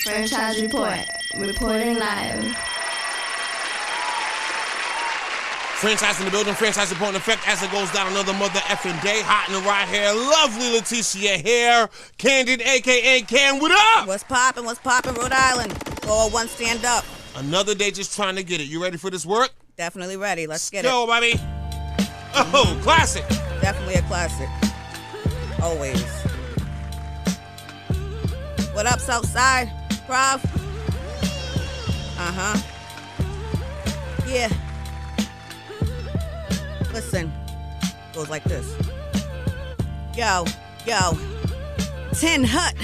Franchise report. Reporting live. Franchise in the building, franchise report in effect as it goes down another mother effing day. Hot in the right hair, lovely Leticia here. Kandyn, A.K.A. K.A.N, what up? What's poppin', Rhode Island? 401, stand up. Another day just trying to get it. You ready for this work? Definitely ready. Let's get Go, baby. Oh, classic. Definitely a classic. Always. What up, Southside? Prov? Uh-huh. Yeah. Listen. Goes like this. Yo. 10 Hut.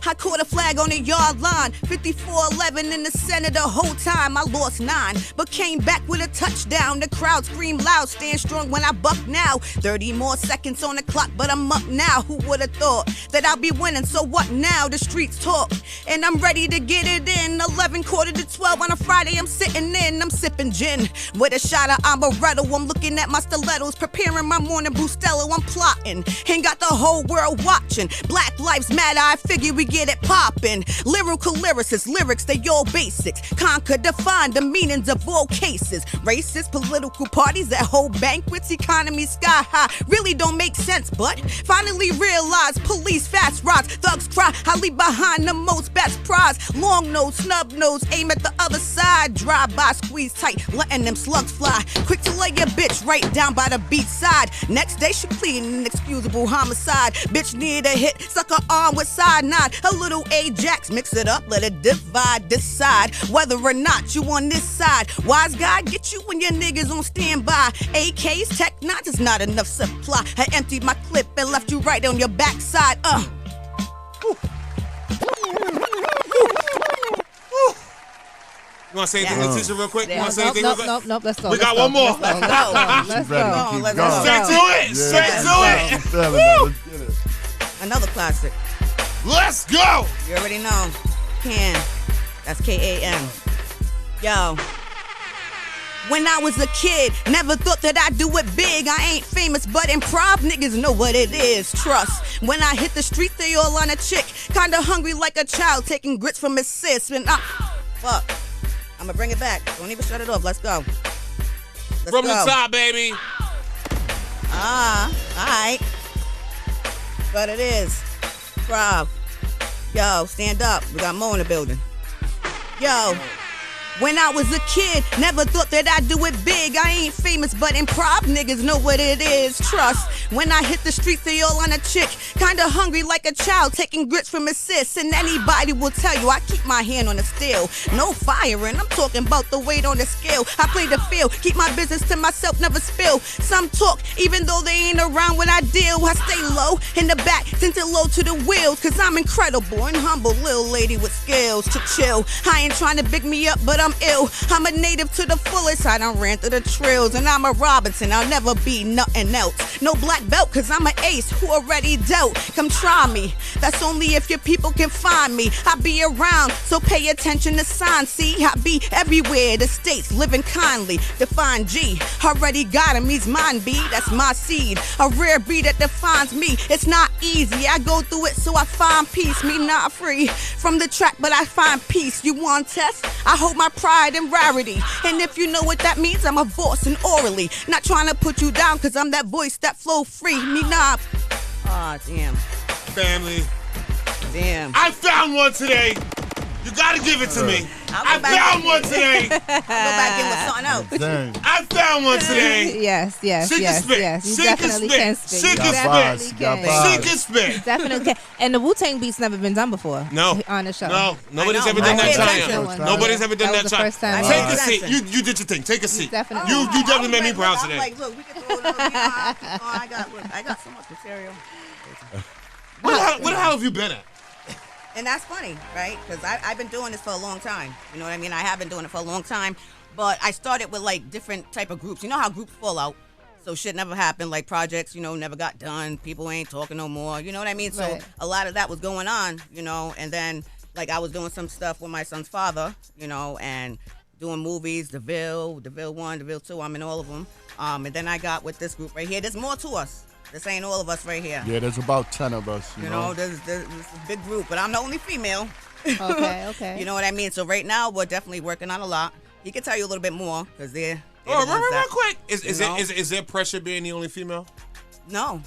I caught a flag on the yard line. 54-11 in the center the whole time. I lost 9, but came back with a touchdown. The crowd screamed loud, stand strong when I buck now. 30 more seconds on the clock, but I'm up now. Who would've thought that I'll be winning? So what now? The streets talk, and I'm ready to get it in. 11, quarter to 12 on a Friday, I'm sitting in. I'm sipping gin with a shot of amaretto. I'm looking at my stilettos, preparing my morning Bustelo. I'm plotting, and got the whole world watching. Black Lives Matter, I figure we get it poppin'. Lyrical lyricists, lyrics, they all basics. Conquer, define the meanings of all cases. Racist political parties that hold banquets, economy sky high, really don't make sense, but finally realize police fast rides, thugs cry, I leave behind the most best prize. Long nose, snub nose, aim at the other side. Drive by, squeeze tight, letting them slugs fly. Quick to lay your bitch right down by the beach side. Next day she plead an inexcusable homicide. Bitch need a hit, suck her arm with side nod. A little Ajax, mix it up, let it divide, decide whether or not you on this side. Wise guy, get you when your niggas on standby. AKs, tech knots, it's not enough supply. I emptied my clip and left you right on your backside. You want to say anything, Leticia, real quick? You want to say anything real quick? Nope, let's go. We got one more. Let's go. Straight to it. Straight to it. Another classic. Let's go. You already know. K.A.N. That's K.A.N. Yo. When I was a kid, never thought that I'd do it big. I ain't famous, but improv niggas know what it is. Trust. When I hit the street, they all on a chick. Kinda hungry like a child, taking grits from his sis. And fuck. I'ma bring it back. Don't even shut it off. Let's go. From the top, baby. Alright. But it is. Prov. Yo, stand up. We got Mo in the building. Yo. When I was a kid, never thought that I'd do it big. I ain't famous, but improv niggas know what it is. Trust. When I hit the streets, they all on a chick. Kinda hungry like a child, taking grits from his sis. And anybody will tell you I keep my hand on the steel. No firing, I'm talking about the weight on the scale. I play the field, keep my business to myself, never spill. Some talk, even though they ain't around when I deal. I stay low in the back, tinted low to the wheels. Cause I'm incredible and humble, little lady with skills to chill. I ain't trying to big me up, but I'm ill. I'm a native to the fullest. I done ran through the trails, and I'm a Robinson. I'll never be nothing else. No black belt, cause I'm an ace who already dealt. Come try me. That's only if your people can find me. I be around, so pay attention to signs. See, I be everywhere. The states living kindly. Define G. Already got him. He's mine, B. That's my seed. A rare breed that defines me. It's not easy. I go through it, so I find peace. Me not free from the track, but I find peace. You want test? I hold my pride and rarity. And if you know what that means, I'm a voice and orally. Not trying to put you down, cause I'm that voice that flow free. Me not. Aw, damn. Family. Damn. I found one today. You gotta give it to me. I found one today. I'll go back in with something else. Dang. I found one today. Yes. She can spit. You She can definitely spit. can spit. She You can definitely spit. Got can. vibes. She can spit. Definitely can. And the Wu-Tang beat's never been done before. No. On the show. No. Nobody's I know. ever done I that paid time. attention. Nobody's ever done That that was the time. first time. Take a I seat. paid You did your thing. Take a seat. Definitely. You definitely made me proud I'm today. like, look, we can throw it up. I got so much material. Where the hell have you been at? And that's funny, right? Because I've been doing this for a long time. You know what I mean? I have been doing it for a long time. But I started with, like, different type of groups. You know how groups fall out? So shit never happened. Like, projects, never got done. People ain't talking no more. You know what I mean? Right. So a lot of that was going on, And then, like, I was doing some stuff with my son's father, and doing movies, DeVille 1, DeVille 2. I'm in all of them. And then I got with this group right here. There's more to us. This ain't all of us right here. Yeah, there's about 10 of us. You know? There's this big group, but I'm the only female. Okay. You know what I mean? So right now we're definitely working on a lot. He can tell you a little bit more because they're real quick. Is there pressure being the only female? No.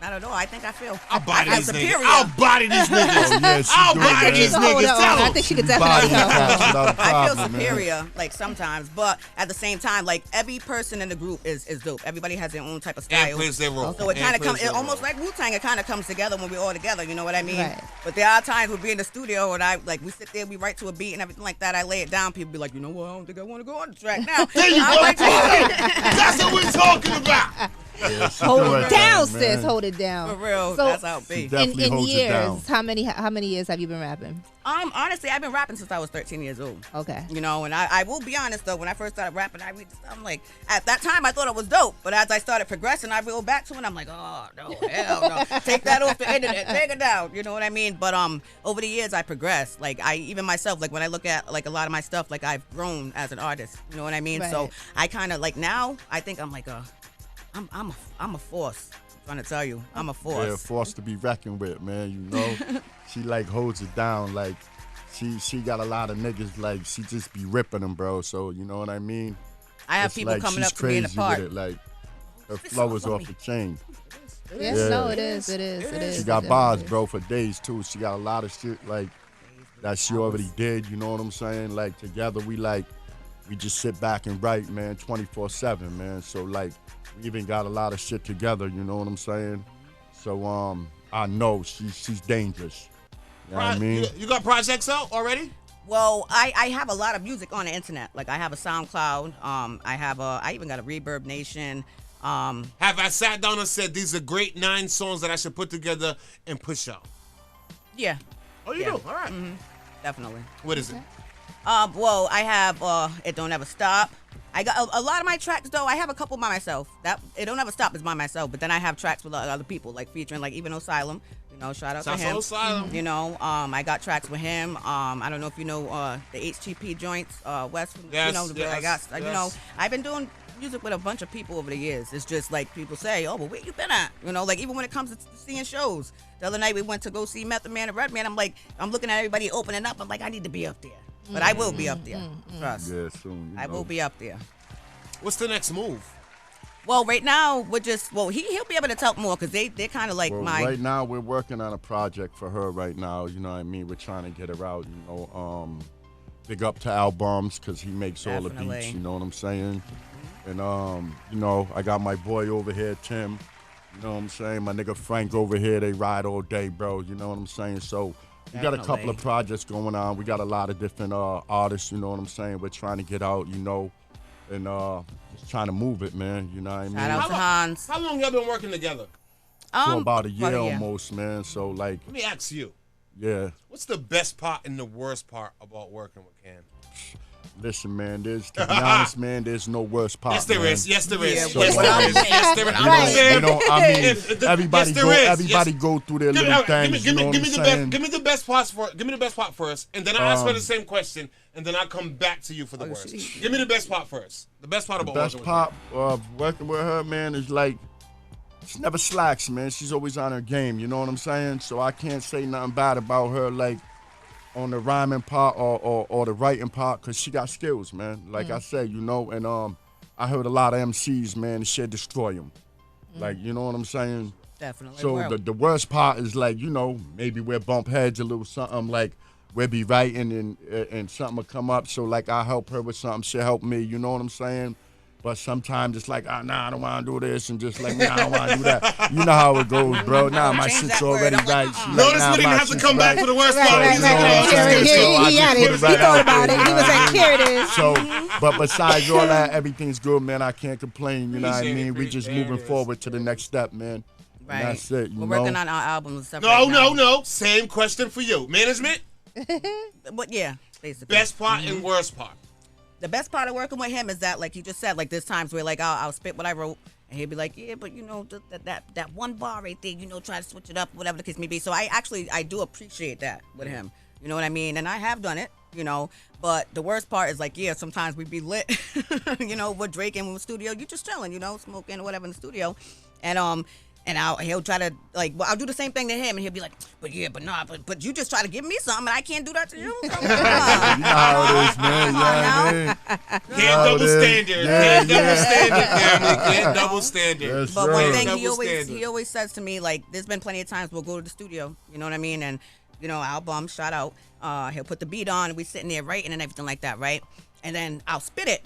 Not at all. I think I feel. I'll body these superior. niggas. I'll body these niggas. I'll body these niggas. I think she could definitely help. I feel superior, like sometimes, but at the same time, like every person in the group is dope. Everybody has their own type of style. And plays their role. So it kind of comes, almost like Wu-Tang. It kind of comes together when we're all together. You know what I mean? Right. But there are times we'll be in the studio and we sit there, we write to a beat and everything like that. I lay it down. People be like, you know what? I don't think I want to go on the track now. There you go. That's what we're talking about. Yeah, hold it down, sis. Hold it down. For real, so, that's how it be. In years, how many years have you been rapping? Honestly, I've been rapping since I was 13 years old. Okay. You know, and I will be honest though, when I first started rapping, I read stuff, I'm like, at that time I thought it was dope, but as I started progressing, I reeled back to it, and I'm like, oh no, hell no, take that off the internet, take it down. You know what I mean? But over the years I progressed. Like even myself, like when I look at like a lot of my stuff, like I've grown as an artist. You know what I mean? Right. So I kind of like now I think I'm like I'm a force. I'm trying to tell you, I'm a force. Yeah, force to be reckoned with, man. You know, she like holds it down. Like she got a lot of niggas. Like she just be ripping them, bro. So you know what I mean. I have it's people like coming she's up to me in the crazy park. with it. Like her flow is off the chain. Yes, Yeah. no, it is. She got bars, bro, for days too. She got a lot of shit like that she already did. You know what I'm saying? Like together we just sit back and write, man, 24/7, man. So like. We even got a lot of shit together, you know what I'm saying? So I know she's dangerous. You know what I mean? You got projects out already? Well, I have a lot of music on the internet. Like I have a SoundCloud. I even got a Reverb Nation. Have I sat down and said these are great 9 songs that I should put together and push out? Yeah. Oh, you do? All right. Mm-hmm. Definitely. What is it? Well, I have It Don't Ever Stop. I got a lot of my tracks though. I have a couple by myself. That It Don't Ever Stop is by myself, but then I have tracks with other people, like featuring like even Asylum. You know, shout out to him. Asylum. You know, I got tracks with him. I don't know if you know the HTP joints, West. Yes, you know, I got. yes. You know, I've been doing music with a bunch of people over the years. It's just like people say, oh, well, where you been at? You know, like even when it comes to seeing shows. The other night we went to go see Method Man and Redman. I'm looking at everybody opening up. I'm like, I need to be up there, but I will be up there. Trust. Yeah, soon. I will be up there. What's the next move? Well, right now we're just he'll be able to talk more because they're kind of like Right now we're working on a project for her right now. You know what I mean? We're trying to get her out. You know, big up to Albums because he makes all the beats. You know what I'm saying? And you know, I got my boy over here, Tim. You know what I'm saying? My nigga Frank over here. They ride all day, bro. You know what I'm saying? So we got a couple of projects going on. We got a lot of different artists. You know what I'm saying? We're trying to get out. You know. And just trying to move it, man. You know what I mean? Shout out to Hans. How long y'all been working together? For about a year almost, man. So like, let me ask you. Yeah. What's the best part and the worst part about working with K.A.N? Listen, man. To be honest, man, there's no worst part. Yes, there is. Yes, there is. So, yes, there is. Yes, there is. You know, I mean, everybody go through their little things. Give me the best part Give me the best part first, and then I ask her the same question, and then I come back to you for the worst. Give me the best part first. The best part about working with her. The best part working with her, man, is like she never slacks, man. She's always on her game. You know what I'm saying? So I can't say nothing bad about her, like on the rhyming part or the writing part, because she got skills, man. Like I said, you know, and I heard a lot of MCs, man, and shit destroy them. Like, you know what I'm saying? Definitely. So the worst part is like, you know, maybe we'll bump heads a little something, like we'll be writing and something will come up. So like I help her with something, she'll help me, you know what I'm saying? But sometimes it's like, nah, I don't want to do this, and just like, nah, I don't want to do that. You know how it goes, bro. Nah, my shit's already right. Notice we didn't have to come back for the worst part. He thought about it. He was like, here it is. So, but besides all that, everything's good, man. I can't complain, you know what I mean? We just moving forward to the next step, man. Right. And that's it, We're working on our albums and stuff. No. Same question for you. Management? But yeah, basically. Best part and worst part. The best part of working with him is that, like you just said, like there's times where like I'll spit what I wrote, and he'll be like, yeah, but you know that one bar right there, you know, try to switch it up, whatever the case may be. So I do appreciate that with him. You know what I mean? And I have done it, you know. But the worst part is like, yeah, sometimes we be lit, you know, with Drake in the studio, you just chilling, you know, smoking or whatever in the studio, and And he'll try to I'll do the same thing to him, and he'll be like, but you just try to give me something, and I can't do that to you. You know how it is, man. Can't double standard. Can't double standard, family. Can't double standard. Yes, But one sir. thing he always says to me, like, there's been plenty of times we'll go to the studio, you know what I mean, and album, shout out, he'll put the beat on, and we sitting there writing and everything like that, right? And then I'll spit it,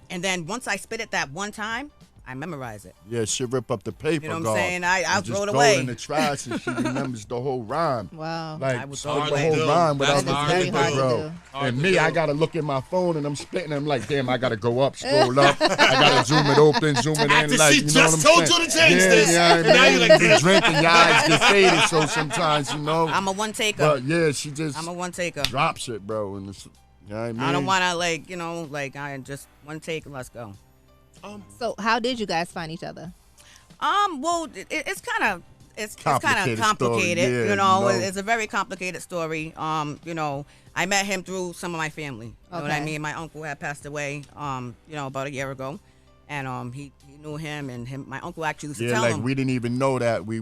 and then once I spit it that one time, I memorize it. Yeah, she'll rip up the paper. You know what I'm saying? I'll throw it away. Just away. throw it in the trash, and she remembers the whole rhyme. Wow. Like I would the throw it whole away. rhyme without That's the hard to paper, do. bro. Hard And to me, do. I gotta look at my phone, and I'm spitting. I'm like, damn, I gotta go up, scroll up. I gotta zoom it open, zoom it in. After Like, she you know just what I'm told saying? you to change Yeah, this. yeah, I mean, Now you're like, you be drinking, your eyes get faded. So sometimes, I'm a one taker. But yeah, she just I'm a one taker. drops it, bro. And it's, you know what I mean? I don't want to I just one take and let's go. So how did you guys find each other? Well, it's kind of Complicated complicated. story, yeah, you know, you know. it's a very complicated story. I met him through some of my family. You know what I Okay. mean? My uncle had passed away, about a year ago, and he knew him, and my uncle actually used to Yeah, tell like him. we didn't even know that we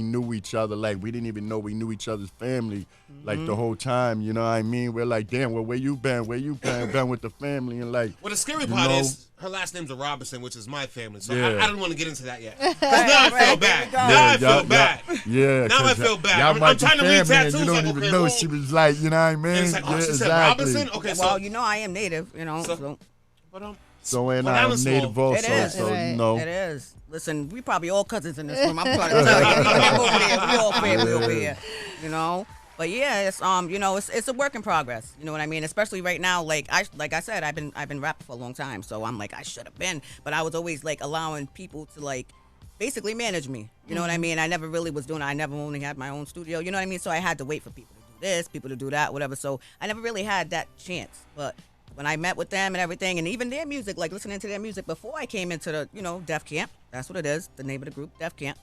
knew each other. Like we didn't even know we knew each other's family. Like the whole time, you know what I mean?'re like, damn, well, where you been? Where you been? Been with the family and like. Well, the scary you part know, is her last name's a Robinson, which is my family. So Yeah. I don't want to get into that yet. 'Cause now I feel bad. Now I feel y'all- bad. Yeah. Now I 'cause feel bad. y'all I'm might be trying to read family and tattoos, You don't like, even okay, know. well- She was like, you know what I mean? And it's like, oh, Yeah, she said exactly. Robinson? Okay, so. Well, I am native. But, So and Well, I'm that native was also, It is. so Right. you know. It is. Listen, we probably all cousins in this room. I'm trying to tell you. We over there. We all family over here. You know. But yeah, it's it's a work in progress. You know what I mean? Especially right now, like I said, I've been rapping for a long time, so I'm like I should have been, but I was always like allowing people to like basically manage me. You know what I mean? I never really was doing it. I never only had my own studio. You know what I mean? So I had to wait for people to do this, people to do that, whatever. So I never really had that chance. But when I met with them and everything, and even their music, like listening to their music before I came into the Def Camp. That's what it is. The name of the group, Def Camp.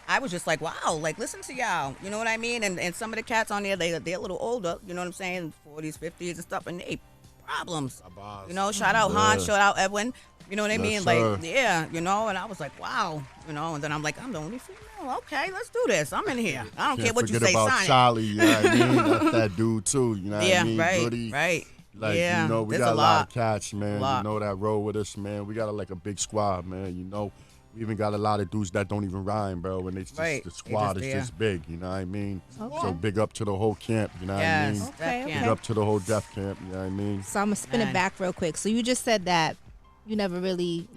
I was just like, wow, like listen to y'all, you know what I mean? And some of the cats on there, they're a little older, you know what I'm saying, 40s, 50s and stuff, and they problems. You know, shout out Han, shout out Edwin, you know what I mean? Yes, Like, sir. yeah, and I was like, wow, and then I'm like, I'm the only female. Okay, let's do this. I'm in here. I don't care Can't what you forget say, about sign it. Charlie, you know what I mean? That's that dude too, you know what I mean? Goody. right. Like, yeah, you know, we there's got a a lot lot. of cats, man. Lot. You know, that roll with us, man. We got like a big squad, man. You know, we even got a lot of dudes that don't even rhyme, bro. And it's just, Right. the They squad just is there. just big, you know what I mean? Okay. So big up to the whole camp, you know what I Yes, mean? Def Okay, Camp. Big up to the whole Def Camp, you know what I mean? So I'm gonna spin it Man. back real quick. So you just said that you never really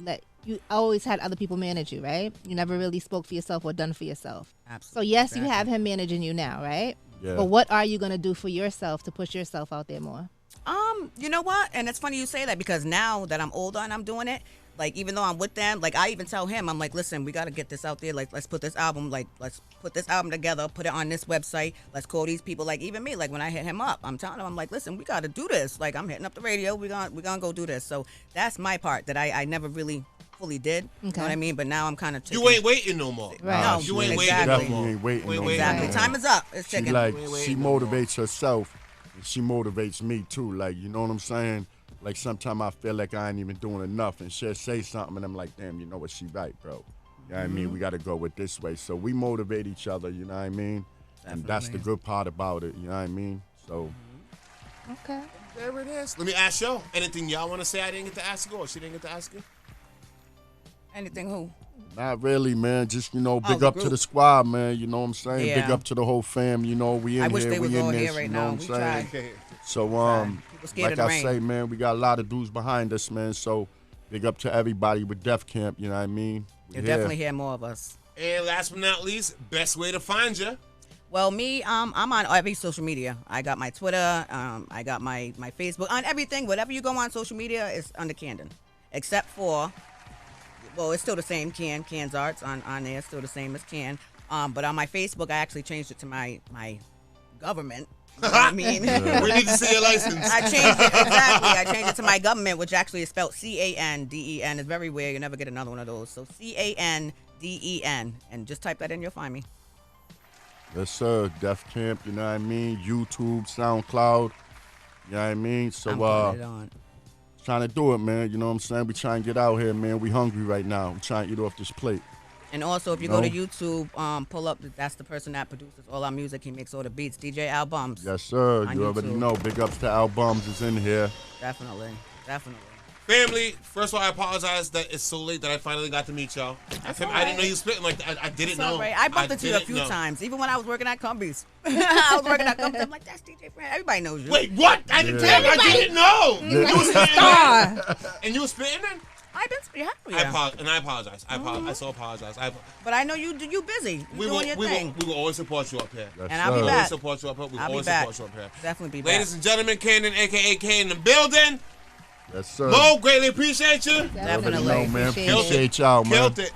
you always had other people manage you, right? You never really spoke for yourself or done for yourself. So Absolutely. yes, you have him managing you now, right? Yeah. But what are you gonna do for yourself to push yourself out there more? You know what? And it's funny you say that because now that I'm older and I'm doing it, like even though I'm with them, like I even tell him, I'm like, listen, we got to get this out there. Like let's put this album together, put it on this website. Let's call these people. Like even me, like when I hit him up, I'm telling him, I'm like, listen, we got to do this. Like I'm hitting up the radio. We're gonna go do this. So that's my part that I never really fully did. You Okay. know what I mean? But now I'm kind of you ain't waiting no more. Right. No, You ain't exactly. waiting no Definitely more. ain't waiting You ain't no waiting more. Exactly. no Time more. is up. It's She ticking. like Wait, she no more. motivates herself, and she motivates me too. Like you know what I'm saying? Like sometimes I feel like I ain't even doing enough, and she'll say something, and I'm like, damn, you know what? She right, bro. You know what I mean? We got to go with this way. So we motivate each other. You know what I mean? And that's the good part about it. You know what I mean? So Okay. There it is. Let me ask y'all. Anything y'all want to say I didn't get to ask you or she didn't get to ask you? Anything who? not really, man. Just big the up to group. the squad, man. You know what I'm saying? Yeah. Big up to the whole fam. You know we in I here. wish they we was in all this. here right you know now. what I'm We saying? tried. So People scared like of the I rain. say, man, we got a lot of dudes behind us, man. So big up to everybody with Def Camp. You know what I mean? We You'll here. definitely hear more of us. And last but not least, best way to find you. Well, me, I'm on every social media. I got my Twitter, I got my Facebook, on everything. Whatever you go on social media is under Kandyn, except for, well, it's still the same K.A.N's Arts on there, still the same as K.A.N. But on my Facebook, I actually changed it to my government. You know what I mean? We need to see your license. I changed it, exactly. I changed it to my government, which actually is spelled C-A-N-D-E-N. It's very weird. You never get another one of those. So C-A-N-D-E-N. And just type that in, you'll find me. Yes, sir. Def Camp. You know what I mean? YouTube, SoundCloud. You know what I mean? So I'm putting it on. trying to do it, man. You know what I'm saying? We trying to get out here, man. We hungry right now. We trying to eat off this plate. And also, if you go to YouTube, pull up, that's the person that produces all our music. He makes all the beats, DJ Albums. Yes, sir. On You already YouTube. know. Big ups to Albums is in here. Definitely. Family, first of all, I apologize that it's so late that I finally got to meet y'all. I didn't know you were spitting like that. I didn't know. Right. I bumped into you a few times, even when I was working at Cumbies. I was working at Cumbies. I'm like, that's DJ Fran. Everybody knows you. Wait, what? I didn't know. Yeah. You were spitting then? And you were spitting then? I've been pretty happy. I apologize. I so apologize. But I know you busy. You doing your thing. We will always support you up here. Yes, And I'll be sir. We will back. always support you up here. We will I'll be always back. support you up here. Definitely be back. Ladies and gentlemen, Kandyn, a.k.a. K.A.N. in the building. Yes, sir. Mo, greatly appreciate you. You already Definitely. know, man. Appreciate it. Appreciate y'all, man. Killed it.